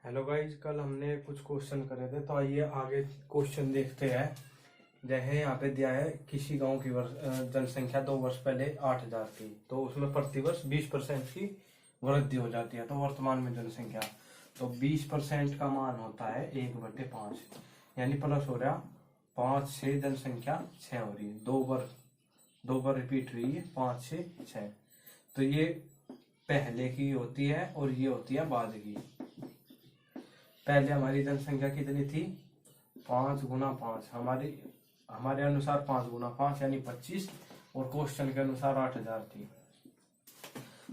Hello guys, कल हमने कुछ क्वेश्चन करे थे तो आइए आगे क्वेश्चन देखते हैं। जैसे यहाँ पे दिया है किसी गांव की जनसंख्या 2 वर्ष पहले 8,000 थी, तो उसमें प्रतिवर्ष 20% की वृद्धि हो जाती है। तो वर्तमान में जनसंख्या, तो 20% का मान होता है 1/5, यानी प्लस हो रहा 5 से जनसंख्या 6 हो रही है। 2 बार रिपीट हुई है, 5 से 6। तो ये पहले की होती है और ये होती है बाद की। पहले हमारी जनसंख्या कितनी थी? 5 × 5, हमारे अनुसार 5 × 5 यानी 25, और क्वेश्चन के अनुसार 8,000 थी।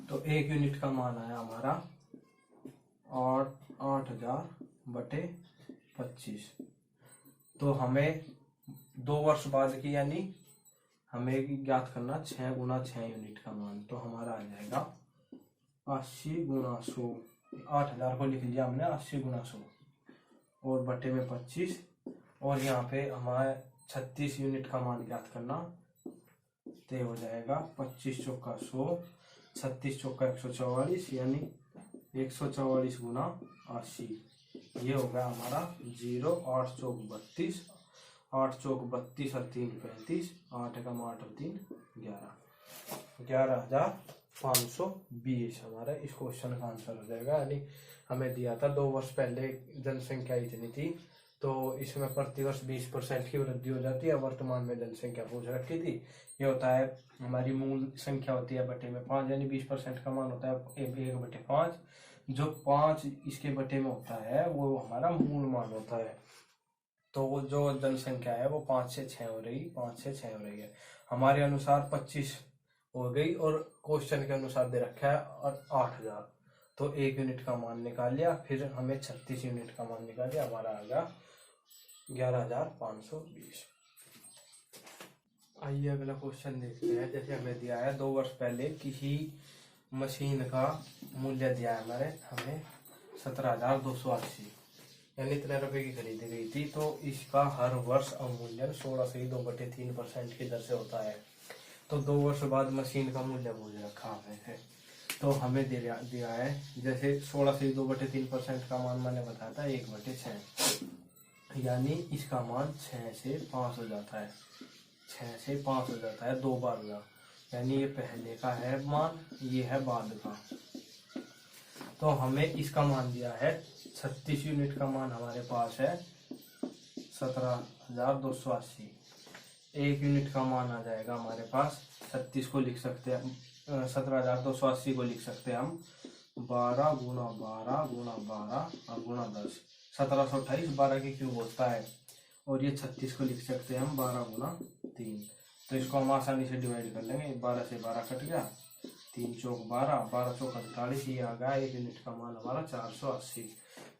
तो 1 यूनिट का मान आया हमारा और 8,000/25। तो हमें 2 वर्ष बाद की यानी हमें ज्ञात करना 6 × 6 यूनिट का मान। तो हमारा आ जाएगा 80 × 100। 8,000 को लिख लिया हमने 80 × 100 और बटे में 25, और यहाँ पे हमारे 36 यूनिट का मान ज्ञात करना। तो हो जाएगा 25 चौका 100, 36 चौका 144, यानी 144 × 80। ये हो गया हमारा 0। 8 चौक 32, 8 चौक 32 और 3 35, 8 × 8 और 3 11, 11,520 हमारा इस क्वेश्चन का आंसर हो जाएगा। यानी हमें दिया था 2 वर्ष पहले जनसंख्या इतनी थी, तो इसमें प्रतिवर्ष 20% की वृद्धि हो जाती है। वर्तमान में जनसंख्या पूछ रखी थी। ये होता है हमारी मूल संख्या होती है बटे में 5, यानी 20% का मान होता है 1/5। जो 5 इसके बटे में होता है वो हमारा मूल मान होता है। तो जो जनसंख्या है वो 5 से 6 हो रही, 5 से 6 हो रही है। हमारे अनुसार 25 हो गई और क्वेश्चन के अनुसार दे रखा है और 8,000। तो 1 यूनिट का मान निकाल लिया, फिर हमें 36 यूनिट का मान निकाल लिया, हमारा आ गया 11,520। आइए अगला क्वेश्चन देखते हैं। जैसे हमें दिया है 2 वर्ष पहले किसी मशीन का मूल्य दिया है हमें 17,280, यानी इतने रुपए की खरीदी गई थी। तो इसका हर वर्ष अवमूल्यन 16.2/3% की दर से होता है। तो 2 वर्ष बाद मशीन का मूल्य बोझ रखा है। तो हमें दिया है जैसे 16.2/3% का मान मैंने बताया था 1/6, यानी इसका मान 6 से 5 हो जाता है। 6 से 5 हो जाता है 2 बार का, यानी ये पहले का है मान, ये है बाद का। तो हमें इसका मान दिया है 36 यूनिट का मान हमारे पास है 17,280। 1 यूनिट का मान आ जाएगा हमारे पास 36 को लिख सकते हैं, 17,280 को लिख सकते हैं हम 12 × 12 × 12 और गुणा 10, 1728। 12 की क्यूब होता है। और ये 36 को लिख सकते हैं हम 12 × 3। तो इसको हम आसानी से डिवाइड कर लेंगे। 12 से 12 कट गया, 3 चौक 12, 12 चौक 48, ये आ गया 1 यूनिट का मान हमारा 480।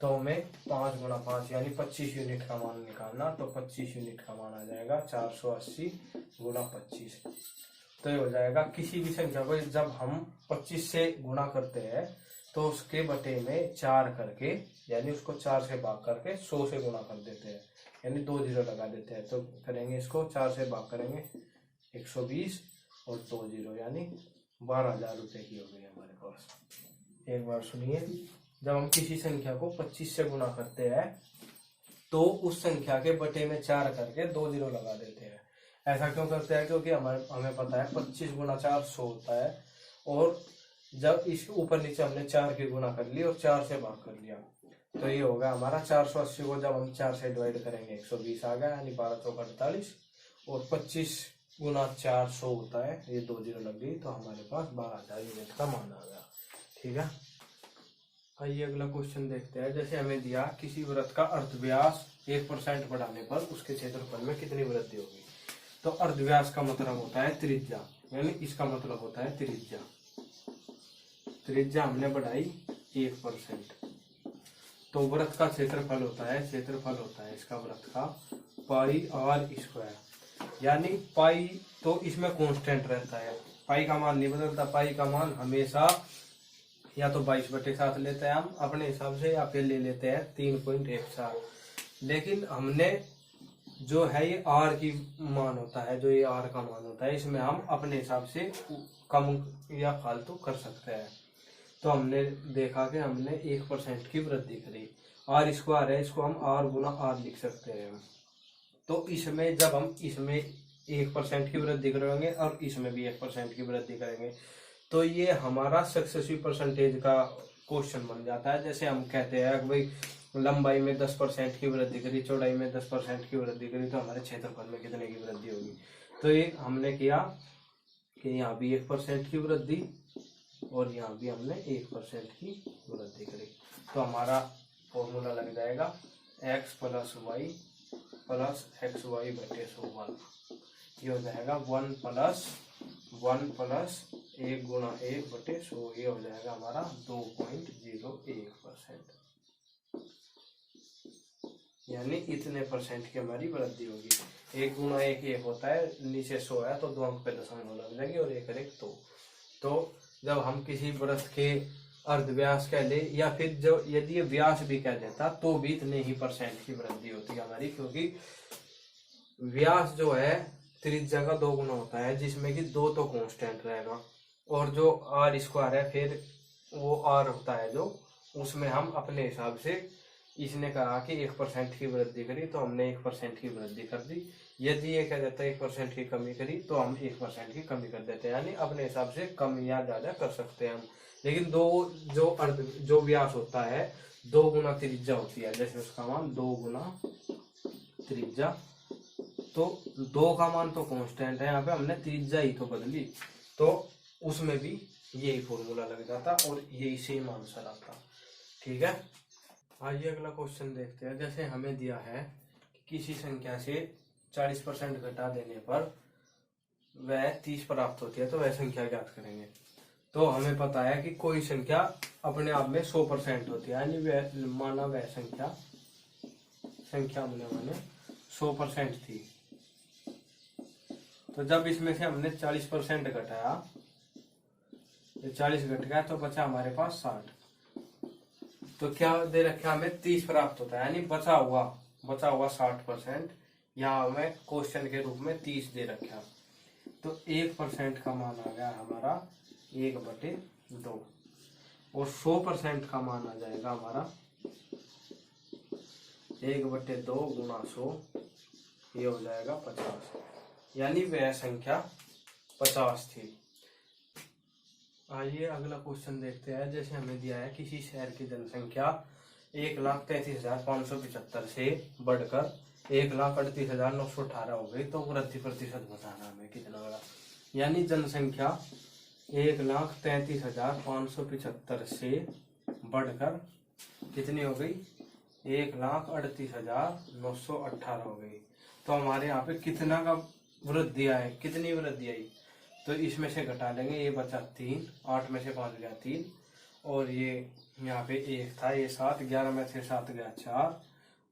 तो हमें 5 × 5 यानी 25 यूनिट का मान निकालना। तो 25 यूनिट का मान आ जाएगा 480 × 25। तो ये हो जाएगा किसी भी संख्या को जब हम 25 से गुणा करते हैं तो उसके बटे में 4 करके, यानी उसको 4 से भाग करके 100 से गुणा कर देते हैं, यानी 2 जीरो लगा देते हैं। तो करेंगे इसको 4 से भाग करेंगे 120 और 2 जीरो, यानी 12,000 रुपये की हो गई हमारे पास। एक बार सुनिए, जब हम किसी संख्या को 25 से गुणा करते हैं तो उस संख्या के बटे में 4 करके 2 जीरो लगा देते हैं। ऐसा क्यों करते हैं? क्योंकि हमें पता है 25 × 4 100 होता है, और जब इस ऊपर नीचे हमने 4 की गुणा कर ली और 4 से भाग कर लिया, तो ये होगा हमारा 480 को जब हम 4 से डिवाइड करेंगे 120 आ गया, यानी 12 चौक 48, और 25 × 4 100 होता है, ये 2 जीरो लग गई, तो हमारे पास 12,000 यूनिट का मान आ गया। ठीक है, आइए अगला क्वेश्चन देखते हैं। जैसे हमें दिया किसी वृत्त का अर्धव्यास 1% बढ़ाने पर उसके क्षेत्रफल में कितनी वृद्धि होगी। तो अर्धव्यास का मतलब होता है त्रिज्या, यानी इसका मतलब होता है त्रिज्या। त्रिज्या हमने बढ़ाई 1%, तो वृत्त का क्षेत्रफल होता है इसका वृत्त का πr², यानी पाई तो इसमें कांस्टेंट रहता है, पाई का मान नहीं बदलता। पाई का मान हमेशा या तो 22/7 लेते हैं हम अपने हिसाब से, या फिर ले लेते हैं 3.14। लेकिन हमने जो है ये आर की मान होता है, जो ये आर का मान होता है, इसमें हम अपने हिसाब से कम या फालतू कर सकते हैं। तो हमने देखा कि हमने 1% की वृद्धि करी, आर स्क्वायर है, इसको हम आर गुना आर लिख सकते हैं। तो इसमें जब हम इसमें 1% की वृद्धि करेंगे और इसमें भी 1% की वृद्धि करेंगे तो ये हमारा सक्सेसिव परसेंटेज का क्वेश्चन बन जाता है। जैसे हम कहते हैं कि भाई लंबाई में 10% की वृद्धि करी, चौड़ाई में 10% की वृद्धि करी, तो हमारे क्षेत्रफल में कितने की वृद्धि होगी। तो ये हमने किया कि यहाँ भी 1% की वृद्धि और यहाँ भी हमने 1% की वृद्धि करी। तो हमारा फॉर्मूला लग जाएगा x plus y plus x y बटे 100। ये हो जाएगा 1 प्लस 1 गुणा 1 बटे 100। ये हो जाएगा हमारा 2.01%, यानी इतने परसेंट की हमारी वृद्धि होगी। 1 गुणा 1 होता है, नीचे 100 है तो 2 अंक पे दशमलव लग जाएगी और 1 1 तो जब हम किसी वृत्त के अर्धव्यास कह ले या फिर जो यदि व्यास भी कह देता तो भी इतने ही परसेंट की वृद्धि होती है हमारी, क्योंकि व्यास जो है त्रिज्या का 2 गुना होता है, जिसमें कि 2 तो कांस्टेंट रहेगा और जो आर स्क्वायर है फिर वो आर होता है जो उसमें हम अपने हिसाब से, इसने कहा कि 1% की वृद्धि करी तो हमने 1% की वृद्धि कर दी। यदि ये कह देता है 1% की कमी करी तो हम 1% की कमी कर देते हैं, यानी अपने हिसाब से कम या ज्यादा कर सकते हैं हम। लेकिन जो व्यास होता है 2 गुना त्रिज्या होती है, जैसे उसका मान 2 गुना त्रिज्या, तो 2 का मान तो कांस्टेंट है, यहाँ पे हमने त्रिज्या ही तो बदली, तो उसमें भी यही फॉर्मूला लग जाता और यही सेम आंसर आता। ठीक है, आइए अगला क्वेश्चन देखते हैं। जैसे हमें दिया है कि किसी संख्या से 40% घटा देने पर वह 30 प्राप्त होती है, तो वह संख्या ज्ञात करेंगे। तो हमें पता है कि कोई संख्या अपने आप में 100% होती है, यानी वह माना वह संख्या माने 100% थी। तो जब इसमें से हमने 40% घटाया, 40 घट गया तो बचा हमारे पास 60। तो क्या दे रखा हमें 30 प्राप्त होता है, यानी बचा हुआ 60%, यहाँ हमें क्वेश्चन के रूप में 30 दे रखा। तो 1% का मान आ गया हमारा 1/2 और 100% का मान आ जाएगा हमारा 1/2 गुणा 100, ये हो जाएगा 50, यानी वह संख्या 50 थी। आइए अगला क्वेश्चन देखते हैं। जैसे हमें दिया है किसी शहर की जनसंख्या 1,33,575 से बढ़कर 1,38,918 हो गई, तो वृद्धि प्रतिशत बताना हमें कितना होगा। यानी जनसंख्या 1,33,575 से बढ़कर कितनी हो गई, 1,38,918 हो गई। तो हमारे यहाँ पे कितना का वृद्धि आए, कितनी वृद्धि आई, तो इसमें से घटा लेंगे, ये बचा 3, 8 में से 5 गया 3, और ये यहाँ पे 1 था, ये 7, 11 में से 7 गया 4,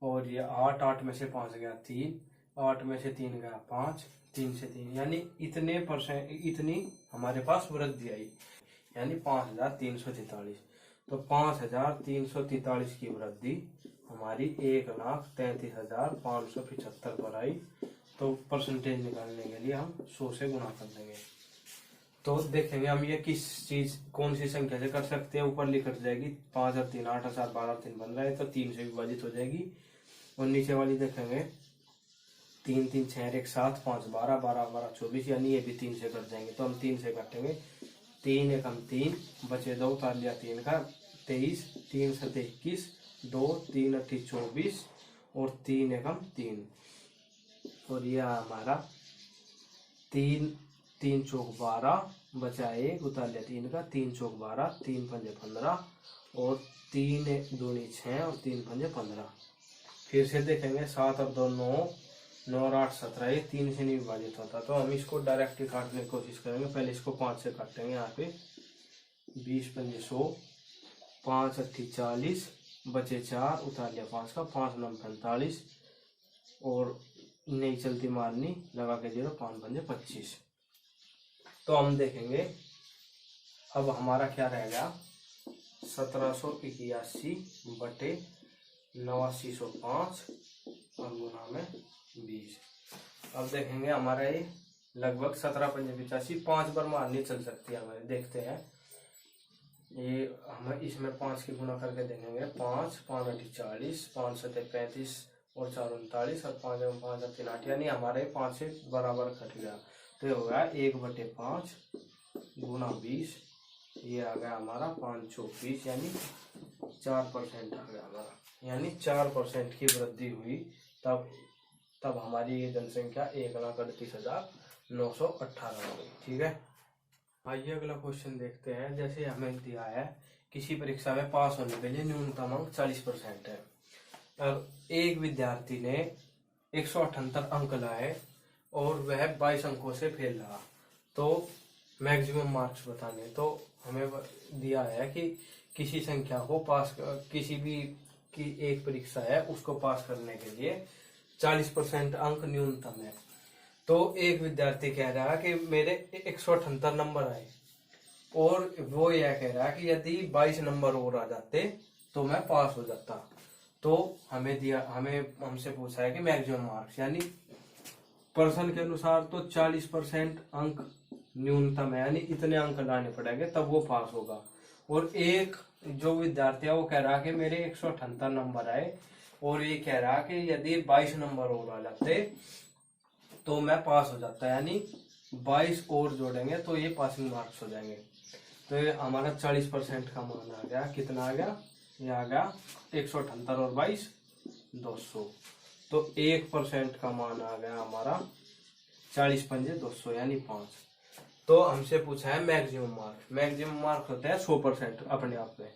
और ये 8, 8 में से 5 गया 3, 8 में से 3 गया 5, 3 से 3, यानी इतनी हमारे पास वृद्धि आई, यानी 5,343। तो 5,343 की वृद्धि हमारी 1,33,575 पर आई। तो परसेंटेज निकालने के लिए हम 100 से गुणा कर देंगे। तो देखेंगे हम ये कौन सी संख्या से कर सकते हैं। ऊपर लिख जाएगी 5 और 3 8, 4 12 3 15 है, तो 3 से विभाजित हो जाएगी। और नीचे वाली देखेंगे 3 3 6 1 7 5 12 12 12 24, यानी ये भी 3 से कट जाएंगे। तो हम 3 से काटेंगे, 3 1 हम 3 बचे 2 उतार लिया 3 का 23, 3 7 21, 2 3 8 24 और 3 1 हम 3, और यह हमारा 3 3 चौक 12 बचा 1 उतार लिया 3 का, 3 चौक 12, 3 पंजे 15 और 3 दूनी 6 और 3 पंजे 15। फिर से देखेंगे 7 और 2 9, 9 और 8 17, ये 3 से नहीं विभाजित होता, तो हम इसको डायरेक्ट काटने की कोशिश करेंगे। पहले इसको 5 से काटेंगे, यहाँ पे 20 पंजे 100, 5 8 40 बचे 4 उतार लिया 5 का, 5 9 45 और नहीं चलती मारनी लगा के 0, 5 पंजे 25। तो हम देखेंगे अब हमारा क्या रहेगा, 1781 बटे 8905 और गुना में 20। अब देखेंगे हमारा ये लगभग 17 पंजे 85, 5 बार मारनी चल सकती है हमारे। देखते हैं ये हम इसमें 5 की गुना करके देखेंगे। 5 5 × 40, 5 7 35 और 4 39 और 5 × 5 = 3 8, यानी हमारे 5 से बराबर कट गया। तो ये हो गया 1/5 गुना 20, ये आ गया हमारा 5 चौक 20, यानी 4% आ गया हमारा, यानी 4% की वृद्धि हुई। तब हमारी ये जनसंख्या 1,38,918 हो गई। ठीक है, आइए अगला क्वेश्चन देखते हैं। जैसे हमें दिया है किसी परीक्षा में पास होने के लिए न्यूनतम अंक 40% है। अब एक विद्यार्थी ने 178 अंक लाए और वह 22 अंकों से फेल रहा, तो मैक्सिमम मार्क्स बताने। तो हमें दिया है कि किसी संख्या को पास, किसी भी की एक परीक्षा है उसको पास करने के लिए 40% अंक न्यूनतम है। तो एक विद्यार्थी कह रहा है कि मेरे 178 नंबर आए और वो यह कह रहा है कि यदि 22 नंबर और आ जाते तो मैं पास हो जाता। तो हमसे पूछा है कि मैक्सिमम मार्क्स, यानी प्रश्न के अनुसार तो 40% अंक न्यूनतम है, यानी इतने अंक लाने पड़ेंगे तब वो पास होगा। और एक जो विद्यार्थी है वो कह रहा है कि मेरे 178 नंबर आए और ये कह रहा है कि यदि 22 नंबर और आ जाते तो मैं पास हो जाता, यानी 22 और जोड़ेंगे तो ये पासिंग मार्क्स हो जाएंगे। तो ये हमारा 40% का मान आ गया। कितना आ गया? ये आ गया 178 और 22 200। तो 1% का मान आ गया हमारा 40 पंजे 200, यानी 5। तो हमसे पूछा है मैक्सिमम मार्क्स। मैक्सिमम मार्क्स होते हैं 100% अपने आप में।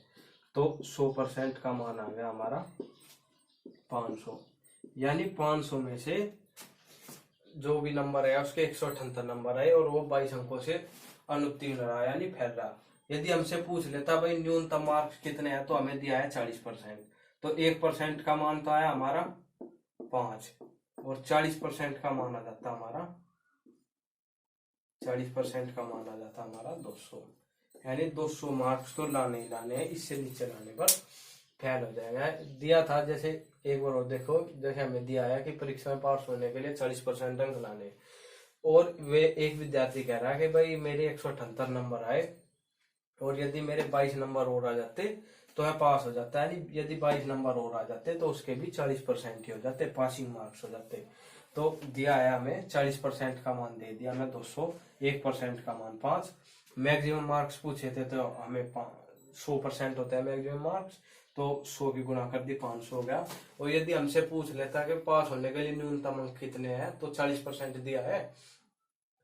तो 100% का मान आ गया हमारा 500, यानी 500 में से जो भी नंबर है उसके 178 नंबर आए और वो 22 अंकों से अनुत्तीर्ण रहा, यानी फेल रहा। यदि हमसे पूछ लेता भाई न्यूनतम मार्क्स कितने हैं, तो हमें दिया है 40%। तो 1% का मान तो आया हमारा 5 और 40% का मान आ जाता हमारा 40% का मान आ जाता हमारा 200, यानी 200 मार्क्स तो लाने ही लाने हैं। इससे नीचे लाने पर फेल हो जाएगा। दिया था जैसे एक बार और देखो, जैसे हमें दिया है कि परीक्षा में पास होने के लिए 40% अंक लाने, और वे एक विद्यार्थी कह रहा है कि भाई मेरे 178 नंबर आए और यदि मेरे 22 नंबर और आ जाते तो मैं पास हो जाता, यानी यदि 22 नंबर और आ जाते तो उसके भी 40% ही हो जाते, पासिंग मार्क्स हो जाते। तो दिया है हमें 40% का मान दे दिया हमें 200, 1% का मान 5। मैक्सिमम मार्क्स पूछे थे तो हमें 100% होता है मैक्सिमम मार्क्स, तो 100 की गुणा कर दी 500 हो गया। और यदि हमसे पूछ लेता कि पास होने के लिए न्यूनतम अंक कितने हैं, तो 40% दिया है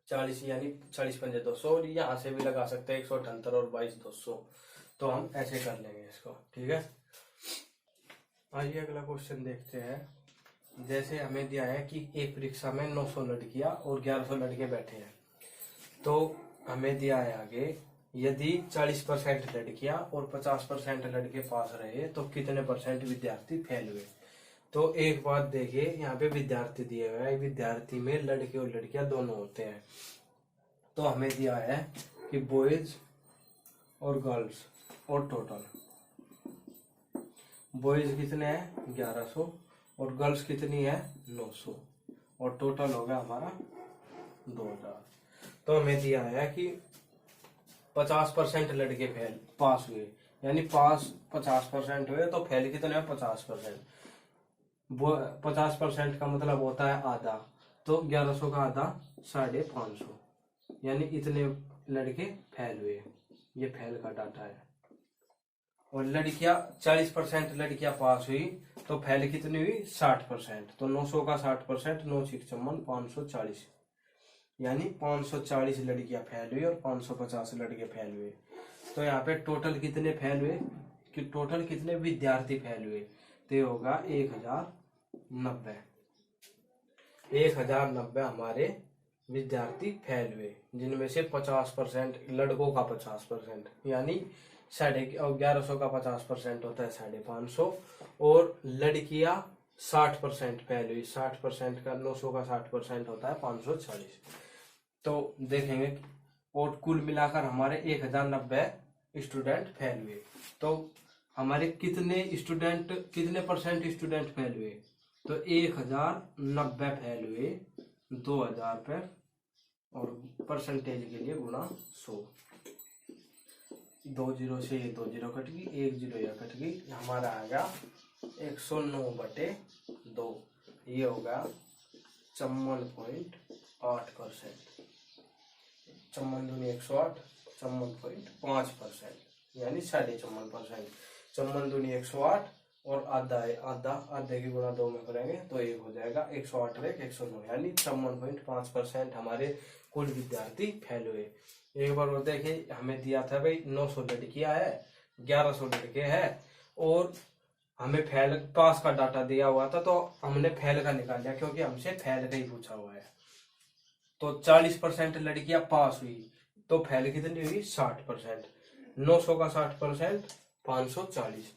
40, यानी 40 पंजे 200, और यहाँ से भी लगा सकते हैं 178 और 22 200। तो हम ऐसे कर लेंगे इसको। ठीक है, आइए अगला क्वेश्चन देखते हैं। जैसे हमें दिया है कि एक परीक्षा में 900 लड़कियां और 1100 लड़के बैठे हैं, तो हमें दिया है आगे यदि 40% लड़कियां और 50% लड़के पास रहे तो कितने परसेंट विद्यार्थी फेल हुए। तो एक बात देखिए, यहाँ पे विद्यार्थी दिए हुए हैं, विद्यार्थी में लड़के और लड़कियां दोनों होते हैं। तो हमें दिया है कि बॉयज और गर्ल्स, और टोटल बॉयज कितने हैं 1100 और गर्ल्स कितनी है 900, और टोटल होगा हमारा 2000। तो हमें दिया है कि 50% लड़के फेल पास हुए, यानी पास 50% हुए तो फेल कितने हैं 50%। 50% का मतलब होता है आधा, तो 1100 का आधा 550, यानी इतने लड़के फेल हुए। ये फेल का डाटा है। और लड़कियां 40% लड़कियां पास हुई तो फेल कितनी हुई 60%। तो 900 का 60%, 9 6 54 540, यानी 540 लड़कियां फेल हुई और 550 लड़के फेल हुए। तो यहाँ पे टोटल कितने फेल हुए, कि टोटल कितने विद्यार्थी फेल हुए, तो ये होगा 1090। 1090 हमारे विद्यार्थी फेल हुए, जिनमें से 50% लड़कों का 50%, यानी 1150 का 50% होता है 550, और लड़कियां 60% फेल हुई। 60% का 900 का 60% होता है 540। तो देखेंगे और कुल मिलाकर हमारे 1090 स्टूडेंट फेल हुए। तो हमारे कितने परसेंट स्टूडेंट फेल हुए, तो 1090 फेल हुए 2000 पर, और परसेंटेज के लिए गुना 100। 2 जीरो से ये 2 जीरो कट गई, 1 जीरो यह कट गई, हमारा आ गया 109/2। ये होगा 54.8%। 54 दूनी 108, 54.5%, यानी 54.5%। 54 दूनी 108 और आधा है, आधे की गुणा 2 में करेंगे तो 1 हो जाएगा। 108 और 109, यानी 54.5% हमारे कुल विद्यार्थी फेल हुए। एक बार और देखिए, हमें दिया था भाई 900 लड़कियां है, 1100 लड़के हैं, और हमें फेल पास का डाटा दिया हुआ था, तो हमने फेल का निकाल लिया क्योंकि हमसे फेल का ही पूछा हुआ है। तो 40% लड़कियां पास हुई, तो फेल कितनी हुई? 60%। 900 का 60% 540।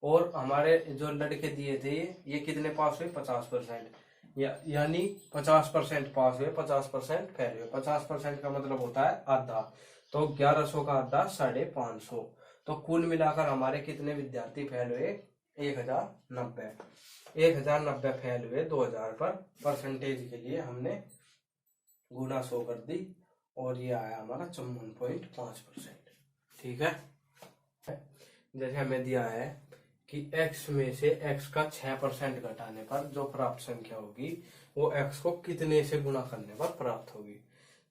और हमारे जो लड़के दिए थे ये कितने पास हुए? 50%। यानी 50% पास हुए, 50% फेल हुए। 50% का मतलब होता है आधा, तो 1100 का आधा 550। तो कुल मिलाकर हमारे कितने विद्यार्थी फेल हुए? 1090। 1090 फेल हुए 2000 पर। परसेंटेज के लिए हमने गुना 100 कर दी, और ये आया हमारा 54.5%। ठीक है। जैसे हमें दिया है कि x में से x का 6% घटाने पर जो प्राप्त संख्या होगी वो x को कितने से गुना करने पर प्राप्त होगी।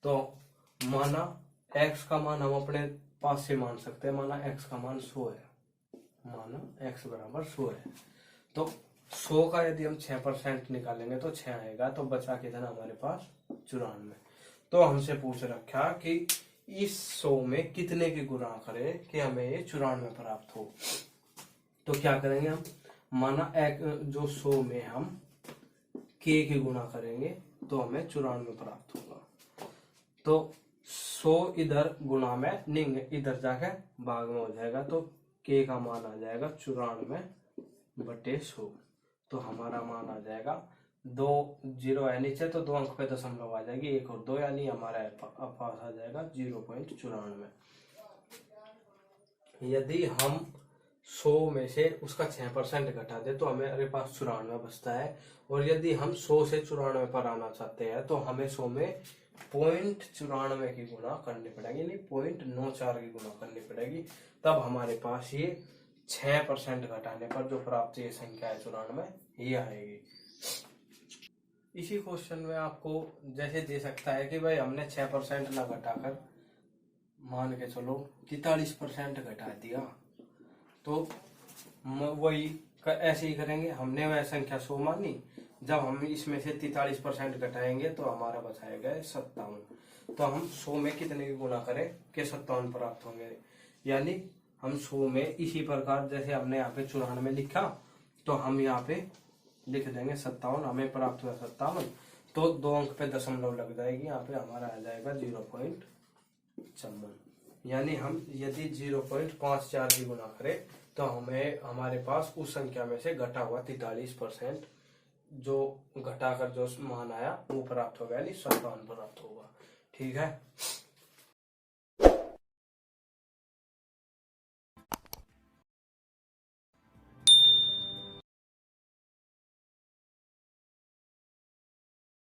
तो माना x का मान हम अपने पास से मान सकते हैं, माना x का मान 100 है, माना x बराबर 100 है, तो 100 का यदि हम 6% निकालेंगे तो 6 आएगा, तो बचा कितना हमारे पास? 94। तो हमसे पूछ रखा कि इस 100 में कितने की गुणा करें कि हमें ये 94 प्राप्त हो। तो क्या करेंगे हम? माना एक जो 100 में हम k की गुणा करेंगे तो हमें 94 प्राप्त होगा। तो 100 इधर गुणा में नहीं, इधर जाके भाग में हो जाएगा, तो k का मान आ जाएगा 94/100। तो हमारा मान आ जाएगा 2 जीरो है नीचे, तो 2 अंक पे दशमलव आ जाएगी, 1 और 2, यानी हमारा पास आ जाएगा 0.94। यदि हम 100 में से उसका 6% घटा दे तो हमारे पास 94 बचता है। और यदि हम 100 से 94 पर आना चाहते हैं तो हमें 100 में 0.94 की गुणा करनी पड़ेगी, नहीं 0.94 की गुणा करनी पड़ेगी, तब हमारे पास ये 6% घटाने पर जो प्राप्त ये संख्या है 94, ये आएगी। इसी क्वेश्चन में आपको जैसे दे सकता है कि भाई हमने 6% ना घटाकर मान के चलो 43% घटा दिया, तो वही ऐसे ही करेंगे। हमने वह संख्या 100 मानी, जब हम इसमें से 43% घटाएंगे तो हमारा बचाएगा 57। तो हम 100 में कितने की गुणा करें कि 57 प्राप्त होंगे, यानी हम 100 में इसी प्रकार जैसे हमने यहाँ पे 94 लिखा, तो हम यहाँ पे लिख देंगे 57, हमें प्राप्त हुआ 57, तो 2 अंक पे दशमलव लग जाएगी, यहाँ पे हमारा आ जाएगा 0.54। यानी हम यदि 0.54 की गुणा करें तो हमें हमारे पास उस संख्या में से घटा हुआ 43% जो घटाकर जो मान आया वो प्राप्त होगा, यानी 57 प्राप्त होगा। ठीक है।